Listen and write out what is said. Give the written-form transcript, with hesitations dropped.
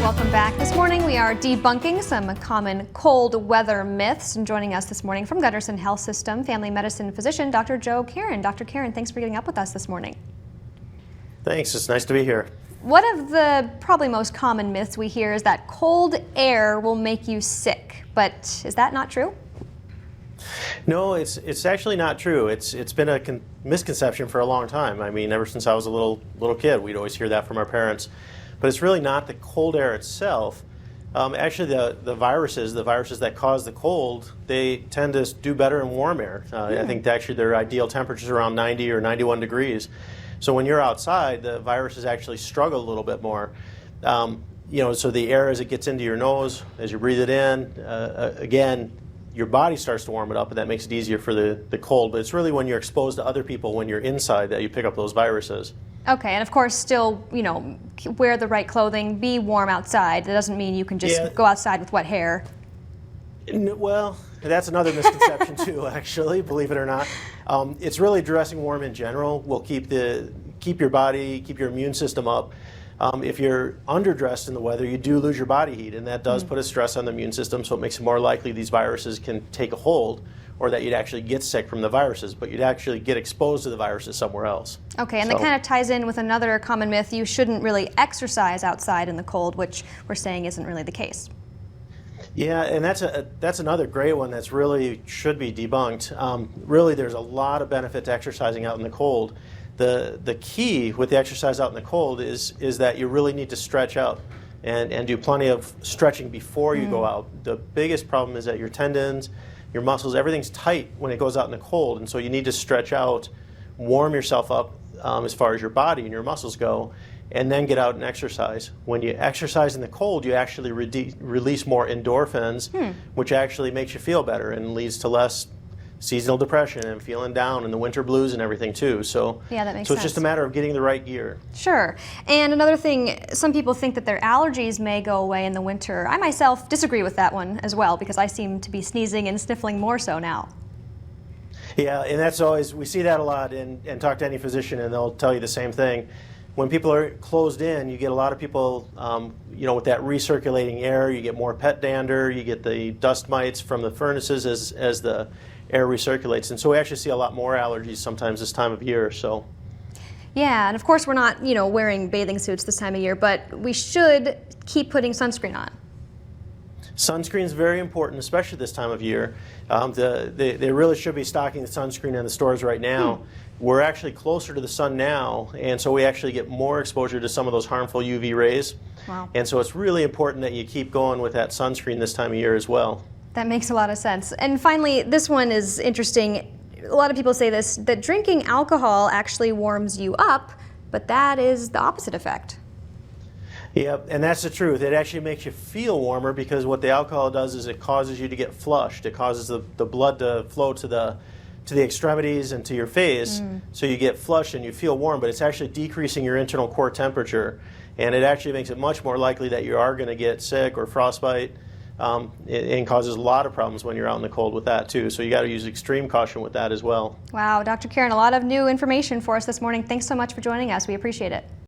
welcome back. This morning we are debunking some common cold weather myths, and joining us this morning from Gunderson Health System family medicine physician Dr. Joe Caron. Dr. Caron, thanks for getting up with us this morning. Thanks, it's nice to be here. One of the probably most common myths we hear is that cold air will make you sick, but is that not true? No, it's actually not true. It's been a misconception for a long time. I mean, ever since I was a little kid, we'd always hear that from our parents. But it's really not the cold air itself. Actually, the viruses that cause the cold, they tend to do better in warm air. I think actually their ideal temperature is around 90 or 91 degrees. So when you're outside, the viruses actually struggle a little bit more. So the air, as it gets into your nose, as you breathe it in, again, your body starts to warm it up, and that makes it easier for the cold. But it's really when you're exposed to other people when you're inside that you pick up those viruses. Okay, and of course, still, wear the right clothing, be warm outside. That doesn't mean you can just go outside with wet hair. Well, that's another misconception too, actually, believe it or not. It's really dressing warm in general will keep your body, keep your immune system up. If you're underdressed in the weather, you do lose your body heat, and that does put a stress on the immune system, so it makes it more likely these viruses can take a hold, or that you'd actually get sick from the viruses, but you'd actually get exposed to the viruses somewhere else. Okay, and that kind of ties in with another common myth: you shouldn't really exercise outside in the cold, which we're saying isn't really the case. Yeah, and that's another great one that's really should be debunked. Really, there's a lot of benefit to exercising out in the cold. The key with the exercise out in the cold is that you really need to stretch out and do plenty of stretching before you go out. The biggest problem is that your tendons, your muscles, everything's tight when it goes out in the cold, and so you need to stretch out, warm yourself up as far as your body and your muscles go, and then get out and exercise. When you exercise in the cold, you actually release more endorphins, which actually makes you feel better and leads to less seasonal depression and feeling down and the winter blues and everything too. So yeah, that makes so sense. It's just a matter of getting the right gear. Sure. And another thing, some people think that their allergies may go away in the winter. I myself disagree with that one as well, because I seem to be sneezing and sniffling more so now. Yeah, and that's always, we see that a lot, and talk to any physician and they'll tell you the same thing. When people are closed in, you get a lot of people, with that recirculating air, you get more pet dander, you get the dust mites from the furnaces as the air recirculates. And so we actually see a lot more allergies sometimes this time of year. So. Yeah, and of course we're not, wearing bathing suits this time of year, but we should keep putting sunscreen on. Sunscreen is very important, especially this time of year. They really should be stocking the sunscreen in the stores right now. We're actually closer to the sun now, and so we actually get more exposure to some of those harmful UV rays. Wow. And so it's really important that you keep going with that sunscreen this time of year as well. That makes a lot of sense. And finally, this one is interesting. A lot of people say this, that drinking alcohol actually warms you up, but that is the opposite effect. Yeah, and that's the truth. It actually makes you feel warmer, because what the alcohol does is it causes you to get flushed. It causes the blood to flow to the extremities and to your face, so you get flushed and you feel warm, but it's actually decreasing your internal core temperature, and it actually makes it much more likely that you are going to get sick or frostbite, and causes a lot of problems when you're out in the cold with that too. So you got to use extreme caution with that as well. Wow, Dr. Caron, a lot of new information for us this morning. Thanks so much for joining us. We appreciate it.